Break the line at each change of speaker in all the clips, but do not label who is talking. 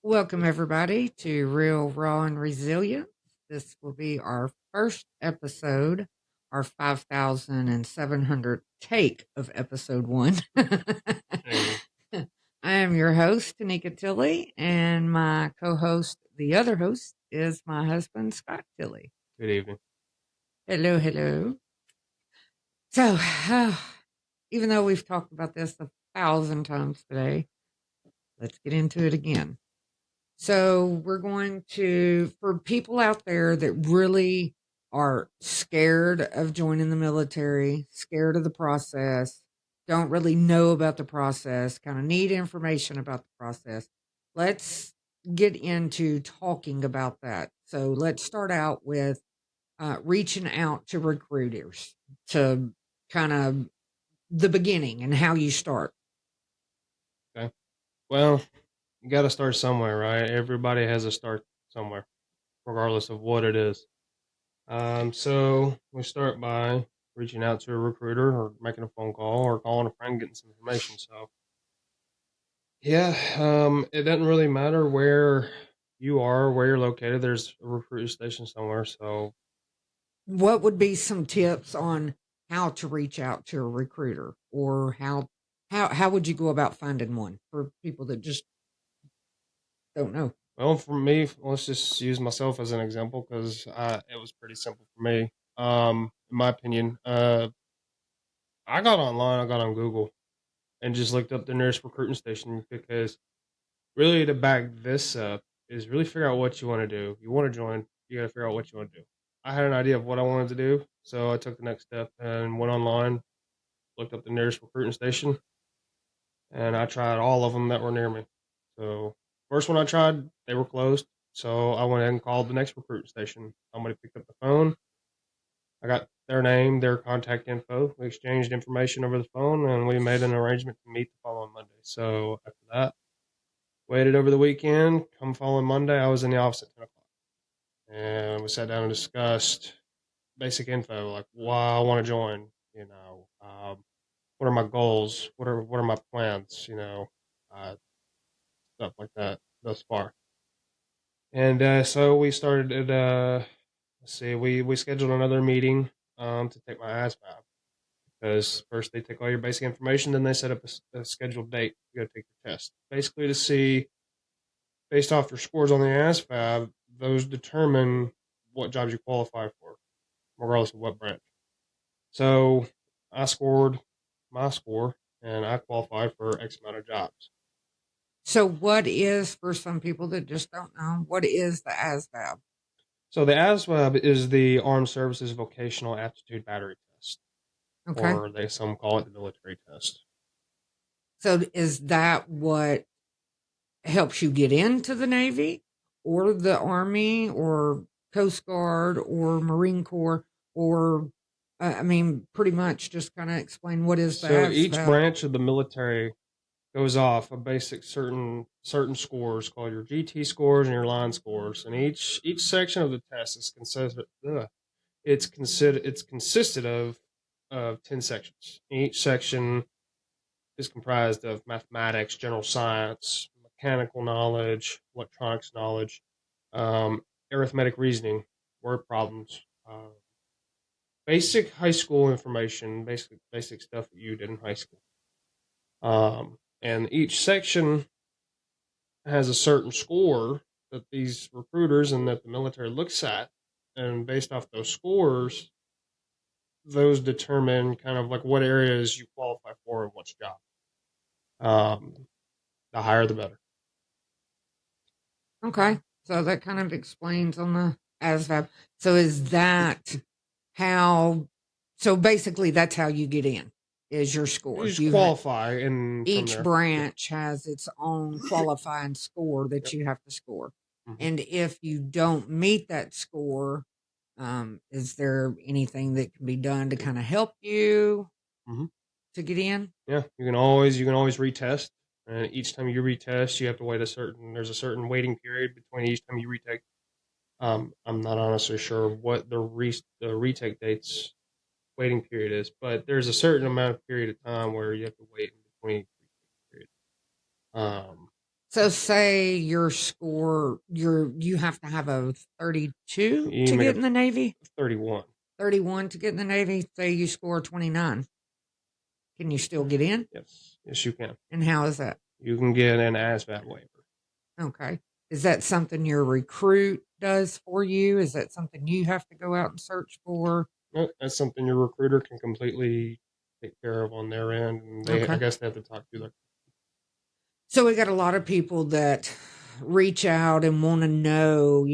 Welcome, everybody, to Real, Raw, and Resilient. This will be our first episode, our 5,700 take of episode one.
Hey,
I am your host, Tanika Tilley, and my co host, the other host, is my husband, Scott Tilley.
good evening.
Hello, hello. So, even though we've talked about this 1,000 times today, let's get into it again. So we're going to, for people out there that really are scared of joining the military, scared of the process, don't really know about the process, kind of need information about the process, let's get into talking about that. So let's start out with reaching out to recruiters to kind of the beginning and how you start.
Okay. Well, you got to start somewhere, right? Everybody has a start somewhere, regardless of what it is. So we start by reaching out to a recruiter or making a phone call or calling a friend, getting some information. So, yeah, it doesn't really matter where you are, where you're located. There's a recruiter station somewhere. So,
What would be some tips on how to reach out to a recruiter, or how would you go about finding one for people that just don't know?
well, for me, let's just use myself as an example because it was pretty simple for me. In my opinion, I got online, I got on Google and just looked up the nearest recruiting station because really to back this up is really figure out what you want to do. You want to join, you got to figure out what you want to do. I had an idea of what I wanted to do, so I took the next step and went online, looked up the nearest recruiting station, and I tried all of them that were near me. So first one I tried, they were closed, so I went ahead and called the next recruiting station. Somebody picked up the phone. I got their name, their contact info. We exchanged information over the phone, and we made an arrangement to meet the following Monday. So after that, waited over the weekend. Come following Monday, I was in the office at 10 o'clock, and we sat down and discussed basic info like why I want to join. What are my goals? What are my plans? Stuff like that thus far. And so we started. Let's see, we scheduled another meeting to take my ASVAB because first they take all your basic information, then they set up a scheduled date to go take your test. Basically, to see based off your scores on the ASVAB, those determine what jobs you qualify for, regardless of what branch. So I scored my score, and I qualified for X amount of jobs.
So, what is, for some people that just don't know, what is the ASVAB?
So the ASVAB is the Armed Services Vocational Aptitude Battery Test,
Okay.
or they some call it the military test.
So, is that what helps you get into the Navy or the Army or Coast Guard or Marine Corps? Or, I mean, pretty much just kind of explain what is the
So each
ASVAB.
branch of the military goes off a basic certain scores called your GT scores and your line scores, and each section of the test is it's consisted of 10 sections. Each section is comprised of mathematics, general science, mechanical knowledge, electronics knowledge, arithmetic reasoning, word problems, basic high school information, basic stuff that you did in high school. And each section has a certain score that these recruiters and that the military looks at, and based off those scores, those determine kind of like what areas you qualify for and which job. Um, the higher, the better.
Okay. So that kind of explains on the ASVAB. So is that how, so basically that's how you get in, is your
You
scores.
just qualify, and from
Each
there, yep.
branch has its own qualifying score that
Yep.
you have to score.
Hmm.
And if you don't meet that score, is there anything that can be done to kind of help you
Hmm.
to get in?
Yeah, you can always retest, and each time you retest, you have to wait there's a certain waiting period between each time you retake. I'm not honestly sure what the retake dates waiting period is, but there's a certain amount of period of time where you have to wait in between retake periods. Um,
So say your score, you have to have a 32
You
to
make
get
a
in the Navy,
31.
31 to get in the Navy. Say you score 29. Can you still get in?
Yes, you can.
And how is that?
You can get an ASVAB waiver.
Okay. Is that something your recruit does for you? Is that something you have to go out and search for?
No, that's something your recruiter can completely take care of on their end, and I
Okay.
guess they have to talk to their.
So we got a lot of people that reach out and want to know,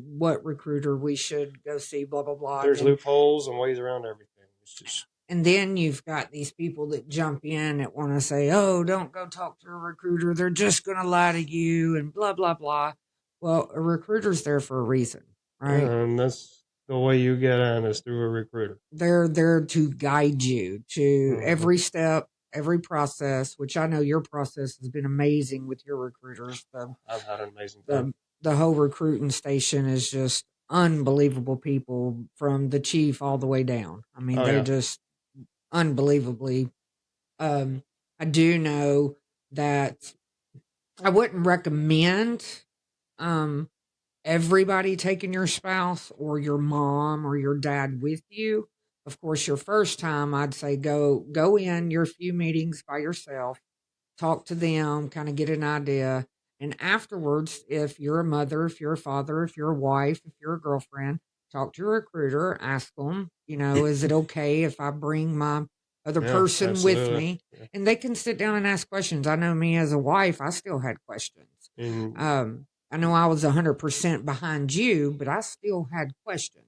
what recruiter we should go see, blah, blah, blah.
There's loopholes and ways around everything. It's just.
And then you've got these people that jump in that want to say, oh, don't go talk to a recruiter. They're just going to lie to you and blah, blah, blah. Well, a recruiter's there for a reason, right?
Yeah, and that's the way you get in is through a recruiter.
They're there to guide you to every step, every process, which I know your process has been amazing with your recruiters.
I've had an amazing time.
The whole recruiting station is just unbelievable people from the chief all the way down. I mean, they're just unbelievably. I do know that I wouldn't recommend everybody taking your spouse or your mom or your dad with you. Of course, your first time, I'd say go in your few meetings by yourself, talk to them, kind of get an idea. And afterwards, if you're a mother, if you're a father, if you're a wife, if you're a girlfriend, talk to your recruiter, ask them, is it okay if I bring my other person with me? Yeah. And they can sit down and ask questions. I know me as a wife, I still had questions. I know I was 100% behind you, but I still had questions.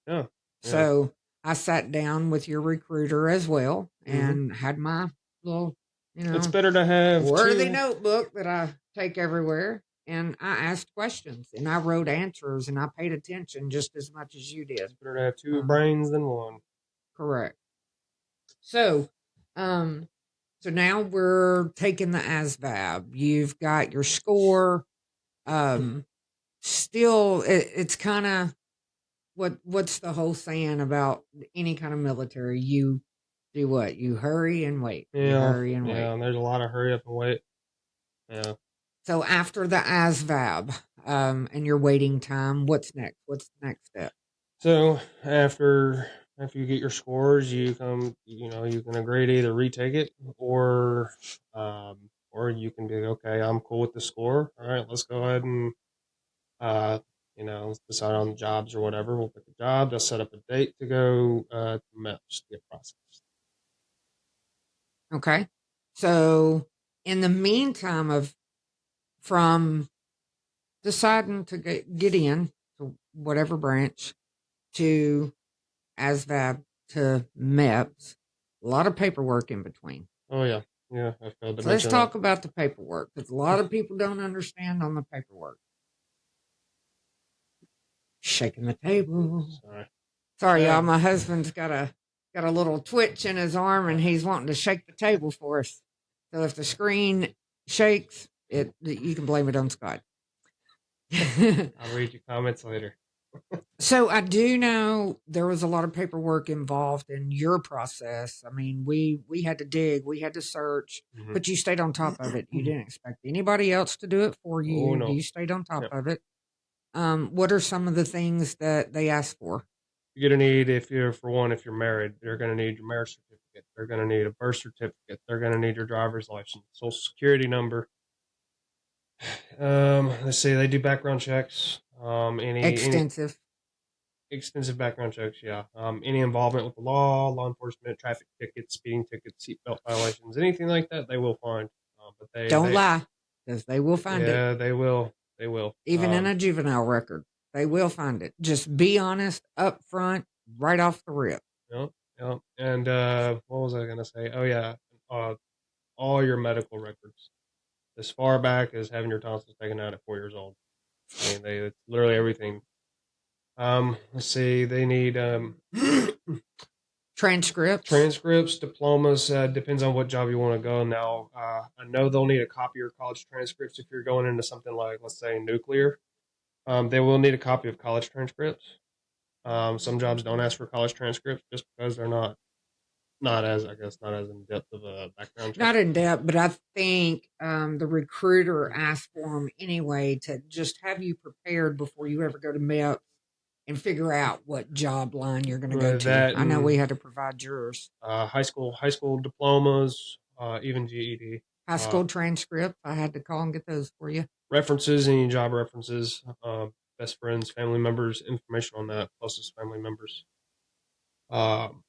Yeah.
So I sat down with your recruiter as well and had my little,
it's better to have
worthy notebook that I take everywhere. And I asked questions and I wrote answers and I paid attention just as much as you did.
It's better to have two brains than one.
Correct. So, so now we're taking the ASVAB. You've got your score. Still, it's kind of what's the whole saying about any kind of military? You do what? You hurry and wait.
Yeah,
you hurry and wait.
Yeah, and there's a lot of hurry up and wait. Yeah.
So after the ASVAB, and your waiting time, what's next? What's the next step?
So after you get your scores, you can agree to either retake it or you can be okay. I'm cool with the score. All right, let's go ahead and let's decide on the jobs or whatever. We'll pick a job. They'll set up a date to go to MEPS to get processed.
Okay. So in the meantime from deciding to get in to whatever branch to ASVAB to MEPS, a lot of paperwork in between.
Oh, yeah. Yeah, I failed to
so let's talk about the paperwork because a lot of people don't understand on the paperwork. Shaking the table. Sorry, y'all. My husband's got a little twitch in his arm and he's wanting to shake the table for us. So if the screen shakes, you can blame it on Scott.
I'll read your comments later.
So I do know there was a lot of paperwork involved in your process. I mean, we had to dig, we had to search, but you stayed on top of it. You didn't expect anybody else to do it for you.
Oh, no.
You stayed on top of it. What are some of the things that they asked for?
You're going to need, if you're married, they're going to need your marriage certificate. They're going to need a birth certificate. They're going to need your driver's license, social security number. Let's see, they do background checks.
Extensive
background checks, yeah. Any involvement with the law enforcement, traffic tickets, speeding tickets, seatbelt violations, anything like that, they will find. But they
don't lie, because they will find it.
Yeah, they will. They will.
Even in a juvenile record, they will find it. Just be honest, up front, right off the rip.
Yep. And what was I going to say? Oh, yeah. All your medical records, as far back as having your tonsils taken out at 4 years old. I mean, it's literally everything. Let's see. They need
transcripts,
diplomas. Depends on what job you want to go. Now, I know they'll need a copy of your college transcripts if you're going into something like, let's say, nuclear. They will need a copy of college transcripts. Some jobs don't ask for college transcripts just because they're not not as I guess not as in depth of a background check.
Not in depth, but I think the recruiter asked for them anyway to just have you prepared before you ever go to MEPS and figure out what job line you're going to go
With
to.
that
I know we
and
had to provide yours.
high school diplomas, even GED,
High school transcript, I had to call and get those for you.
references, any job references, best friends, family members, information on that, closest family members. Um,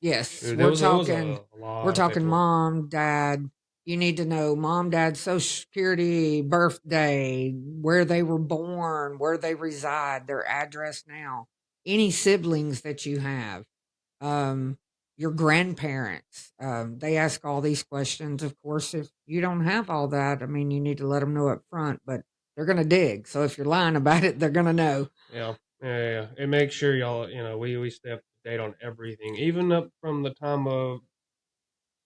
Yes,
shoot, it was a
we're
lot of
talking
paperwork.
mom, dad. You need to know mom, dad, social security, birthday, where they were born, where they reside, their address now, any siblings that you have, um, your grandparents. They ask all these questions. Of course, if you don't have all that, I mean, you need to let them know up front, but they're going to dig. So if you're lying about it, they're going to know.
Yeah, yeah. And make sure y'all, we stay up to date on everything, even up from the time of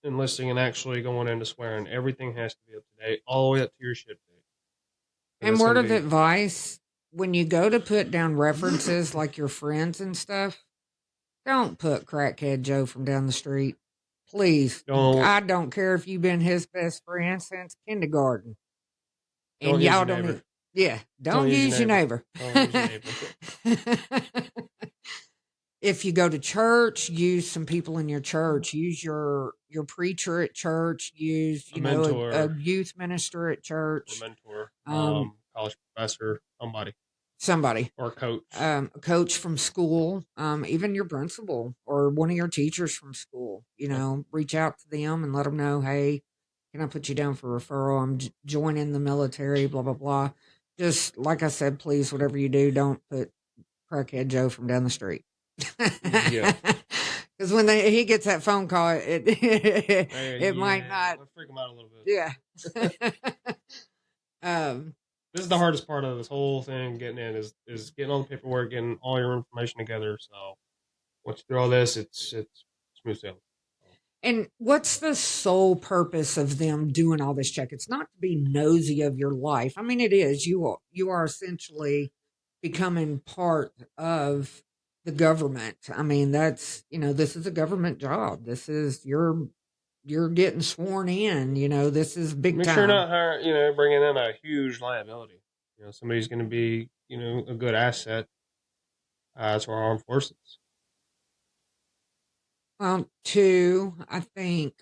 enlisting and actually going into swearing. Everything has to be up to date, all the way up to your ship date. And
And
that's
word
gonna
of
be
advice, when you go to put down references like your friends and stuff, don't put crackhead Joe from down the street. Please.
don't
I don't care if you've been his best friend since kindergarten. And
don't use
y'all
your
don't
neighbor.
need, yeah,
Don't
don't
use your
use your
neighbor.
neighbor.
Don't use your neighbor.
If you go to church, use some people in your church. Use your preacher at church. Use,
A
a
mentor
youth minister at
or
church.
mentor,
Um,
college professor, somebody,
somebody.
or a coach.
A coach from school, even your principal or one of your teachers from school,
Yeah.
reach out to them and let them know, hey, can I put you down for referral? I'm joining the military, blah, blah, blah. Just like I said, please, whatever you do, don't put crackhead Joe from down the street.
Yeah.
Because when he gets that phone call, it might not.
Let's freak them out a little bit.
Yeah.
This is the hardest part of this whole thing. Getting in is getting all the paperwork, getting all your information together. So once you do all this, it's smooth sailing.
And what's the sole purpose of them doing all this check? It's not to be nosy of your life. I mean, it is. You are essentially becoming part of the government. I mean, that's, this is a government job. This is you're getting sworn in. This is big
Make
time.
sure you're not bringing in a huge liability. Somebody's going to be a good asset to our armed forces.
Well, two, I think,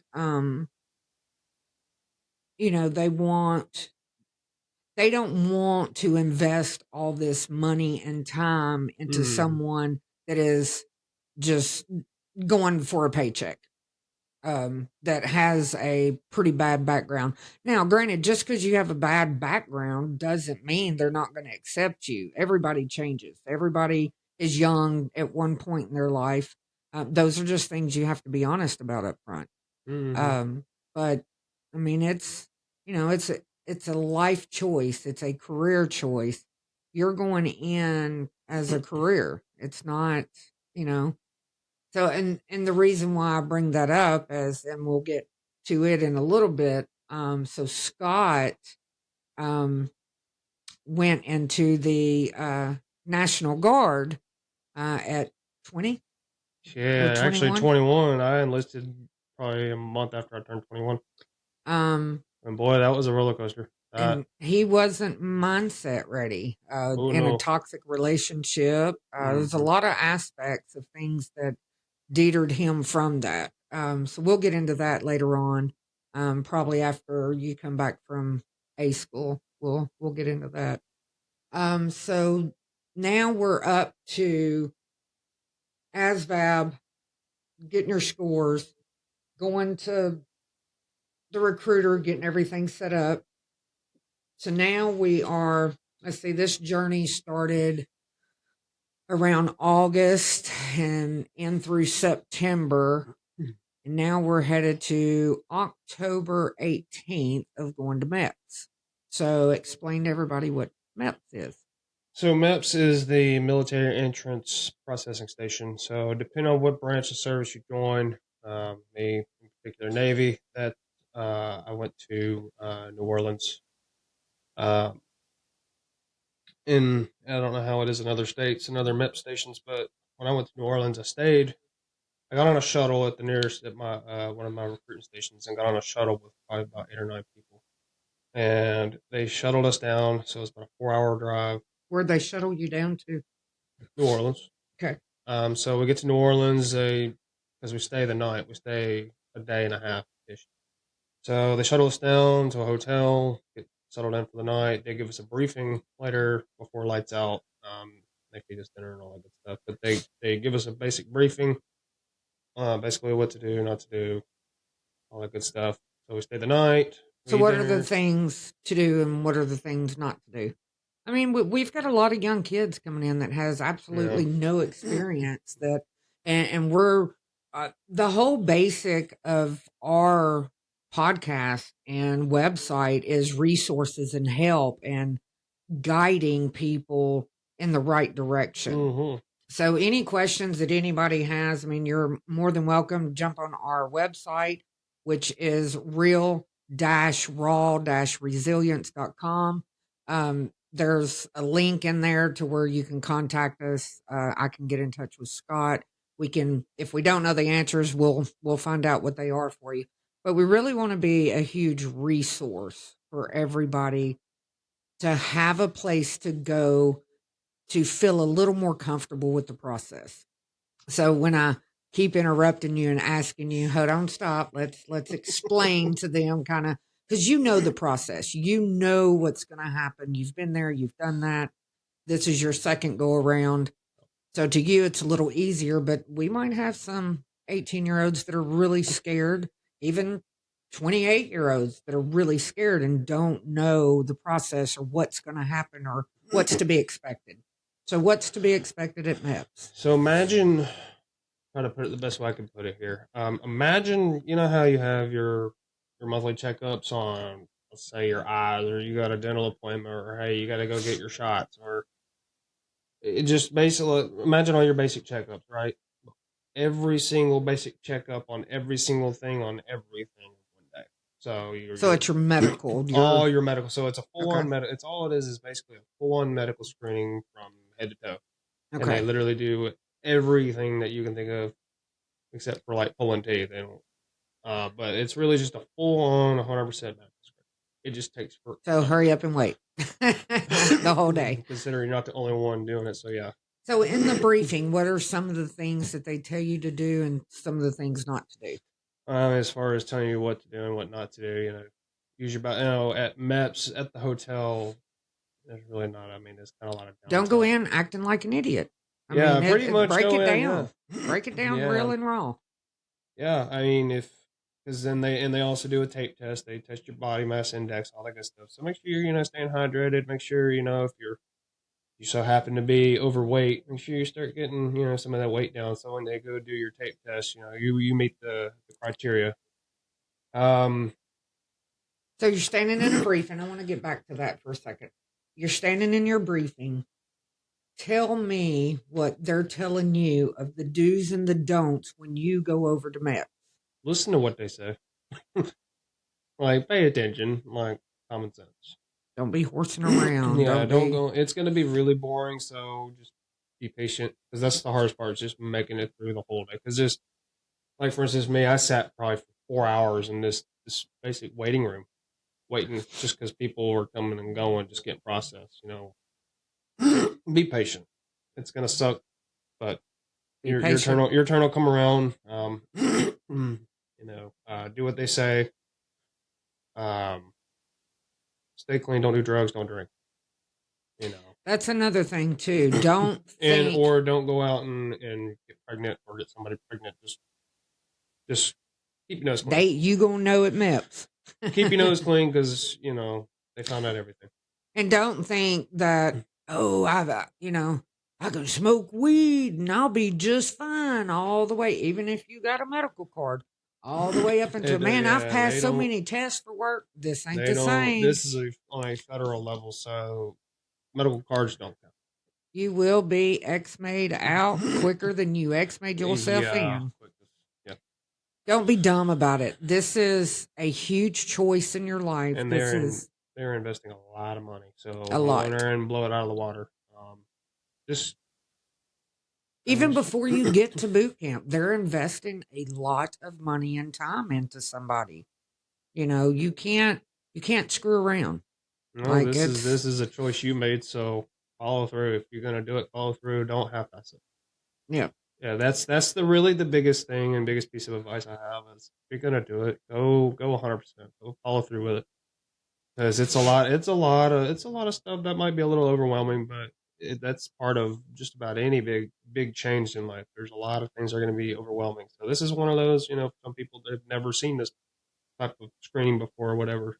they don't want to invest all this money and time into someone that is just going for a paycheck, that has a pretty bad background. Now, granted, just because you have a bad background doesn't mean they're not going to accept you. Everybody changes. Everybody is young at one point in their life. Those are just things you have to be honest about up front. But I mean, it's a life choice. It's a career choice. You're going in as a career. It's not, So, and the reason why I bring that up is, and we'll get to it in a little bit. So Scott, went into the National Guard at 20 or
Yeah, actually
21.
21. I enlisted probably a month after I turned 21.
Um,
And boy, that was a roller coaster.
and he wasn't mindset ready
Oh
in a
no.
toxic relationship. There's a lot of aspects of things that deterred him from that. So we'll get into that later on. Probably after you come back from A school, we'll get into that. So now we're up to ASVAB, getting your scores, going to the recruiter, getting everything set up. So now we are, let's see, this journey started around August and in through September. And now we're headed to October 18th of going to MEPS. So explain to everybody what MEPS is.
So MEPS is the military entrance processing station. So depending on what branch of service you join, me in particular Navy, that I went to New Orleans. In I don't know how it is in other states and other MEP stations, but when I went to New Orleans, I stayed I got on a shuttle at the nearest at my one of my recruiting stations, and got on a shuttle with probably about 8 or 9 people, and they shuttled us down. So it was about a 4 hour drive.
Where'd they shuttle you down to?
New Orleans.
Okay.
So we get to New Orleans, because we stay the night. We stay a day and a half ish. So they shuttle us down to a hotel, get settled in for the night. They give us a briefing later before lights out. They feed us dinner and all that good stuff. But they give us a basic briefing, basically what to do, not to do, all that good stuff. So we stay the night.
So,
We eat
what are the
dinner.
things to do and what are the things not to do? I mean, we've got a lot of young kids coming in that has absolutely
Yeah.
no experience and we're the whole basic of our podcast and website is resources and help and guiding people in the right direction.
Mm-hmm.
So, any questions that anybody has, I mean, you're more than welcome to jump on our website, which is real-raw-resilience.com. There's a link in there to where you can contact us. I can get in touch with Scott. We can, if we don't know the answers, we'll find out what they are for you. But we really want to be a huge resource for everybody to have a place to go to feel a little more comfortable with the process. So when I keep interrupting you and asking you, hold on, stop, let's explain to them kind of, because you know the process, you know what's going to happen. You've been there, you've done that. This is your second go around. So to you, it's a little easier, but we might have some 18-year-olds that are really scared, even 28-year-olds that are really scared and don't know the process or what's going to happen or what's to be expected. So what's to be expected at MEPS?
So imagine, trying to put it the best way I can put it here. Imagine, you know how you have your monthly checkups on, let's say, your eyes, or you got a dental appointment, or hey, you got to go get your shots, or it just basically imagine all your basic checkups, right? Every single basic checkup on every single thing on everything one day. So
So it's your medical,
all your medical. So it's a full
okay,
on medical. It's all it is basically a full on medical screening from head to toe, and they
okay.
literally do everything that you can think of except for like pulling teeth. They don't. But it's really just a full on 100% medical screening. It just takes for
So hurry up and wait the whole day.
considering you're not the only one doing it. So yeah.
So in the briefing, what are some of the things that they tell you to do and some of the things not to do?
As far as telling you what to do and what not to do, use your at MEPS at the hotel. There's really not. I mean, there's kind of a lot of downtime.
Don't go in acting like an idiot. I mean,
pretty much
break
go
it
in,
down.
yeah.
Break it down
Yeah.
real and raw.
Yeah, I mean, because then they also do a tape test. They test your body mass index, all that good stuff. So make sure you're staying hydrated. Make sure if you so happen to be overweight, make sure you start getting some of that weight down. So when they go do your tape test, you meet the criteria.
So you're standing in a briefing. I want to get back to that for a second. You're standing in your briefing. Tell me what they're telling you of the do's and the don'ts when you go over to MEPS.
Listen to what they say. Like, pay attention, like common sense.
Don't be horsing around.
Yeah, don't go. It's going to be really boring, so just be patient, because that's the hardest part. Is just making it through the whole day. Because just like for instance, me, I sat probably for 4 hours in this basic waiting room, waiting just because people were coming and going, just getting processed. Be patient. It's gonna suck, but your turn will come around. Do what they say. Stay clean. Don't do drugs. Don't drink.
That's another thing too. Don't think,
or don't go out and get pregnant or get somebody pregnant. Just keep your nose clean.
You gonna know at MEPS.
Keep your nose clean, because they found out everything.
And don't think that I can smoke weed and I'll be just fine all the way, even if you got a medical card, all the way up until I've passed so many tests for work. This ain't the same.
This is on a federal level, so medical cards don't count.
You will be X-made out quicker than you X-made yourself in.
Yeah.
Don't be dumb about it. This is a huge choice in your life.
And they're investing a lot of money, so
a lot.
Go in there and blow it out of the water. Just
Even before you get to boot camp, they're investing a lot of money and time into somebody. You know, you can't screw around.
No,
Like
this
it's
is a choice you made, so follow through. If you're gonna do it, follow through. Don't half-ass it.
yeah.
Yeah, that's the really the biggest thing and biggest piece of advice I have is if you're gonna do it, go 100%. Go follow through with it because it's a lot of stuff that might be a little overwhelming, but that's part of just about any big change in life. There's a lot of things that are going to be overwhelming. So this is one of those. You know, some people that have never seen this type of screening before or whatever,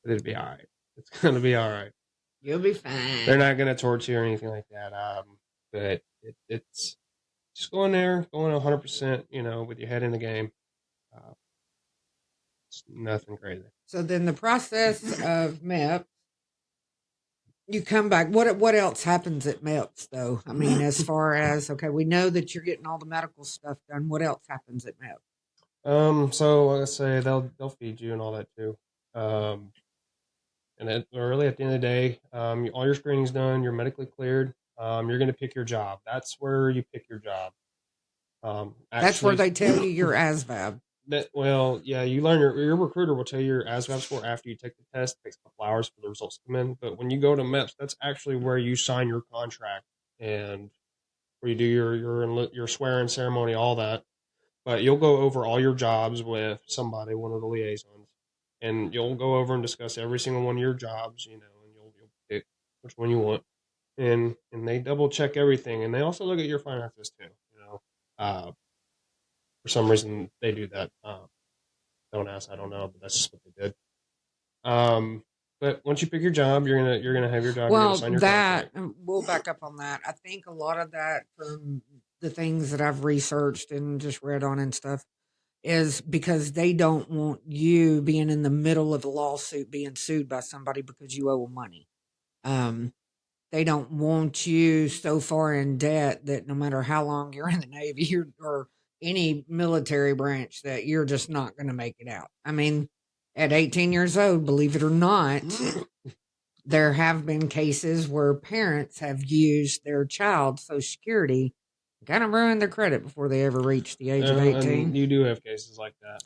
it'd be all right. It's gonna be all right.
You'll be
They're
fine.
not gonna torture you or anything like that. But it's just going there, going 100%. You know, with your head in the game. Uh, it's nothing crazy.
So then the process of MEPS, you come back. What else happens at MEPS though? I mean, as far as okay, we know that you're getting all the medical stuff done. What else happens at MEPS?
So like I say, they'll feed you and all that too. Um, and really at the end of the day, all your screening's done. You're medically cleared. You're gonna pick your job. That's where you pick your job.
That's where
Actually,
they tell you your ASVAB.
well, yeah, you learn your recruiter will tell you your ASVAB score after you take the test. It takes a couple hours for the results to come in. But when you go to MEPS, that's actually where you sign your contract and where you do your swearing ceremony, all that. But you'll go over all your jobs with somebody, one of the liaisons, and you'll go over and discuss every single one of your jobs, you know, and you'll pick which one you want, and they double check everything, and they also look at your finances too, you know. For some reason they do that. Don't ask, I don't know, but that's just what they did. But once you pick your job, you're gonna have your job. You're gonna
Well,
sign your
that
contract.
we'll back up on that. I think a lot of that from the things that I've researched and just read on and stuff is because they don't want you being in the middle of a lawsuit being sued by somebody because you owe them money. Um, they don't want you so far in debt that no matter how long you're in the Navy or any military branch that you're just not going to make it out. I mean, at 18 years old, believe it or not, there have been cases where parents have used their child's Social Security, kind of ruined their credit before they ever reach the age of 18.
And you do have cases like that.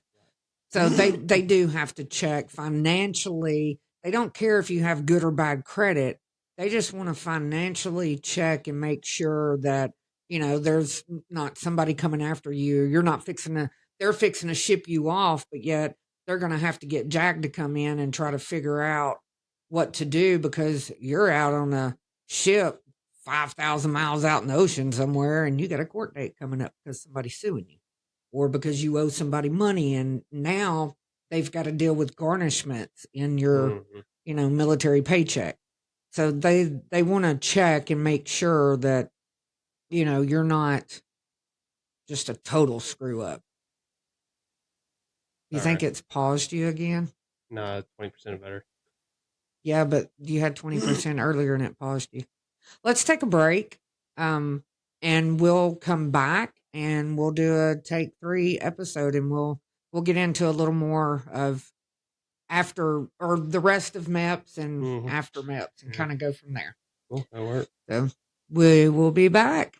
So they do have to check financially. They don't care if you have good or bad credit. They just want to financially check and make sure that, you know, there's not somebody coming after you. You're not they're fixing to ship you off, but yet they're going to have to get JAG to come in and try to figure out what to do because you're out on a ship 5,000 miles out in the ocean somewhere and you got a court date coming up because somebody's suing you or because you owe somebody money and now they've got to deal with garnishments in your military paycheck. So they want to check and make sure that you're not just a total screw up. You think it's paused you again?
Nah, 20% better.
Yeah, but you had 20% earlier and it paused you. Let's take a break. And we'll come back and we'll do a take 3 episode and we'll get into a little more of after or the rest of MEPS and after MEPS and kind of go from there.
Cool, that works.
So we will be back.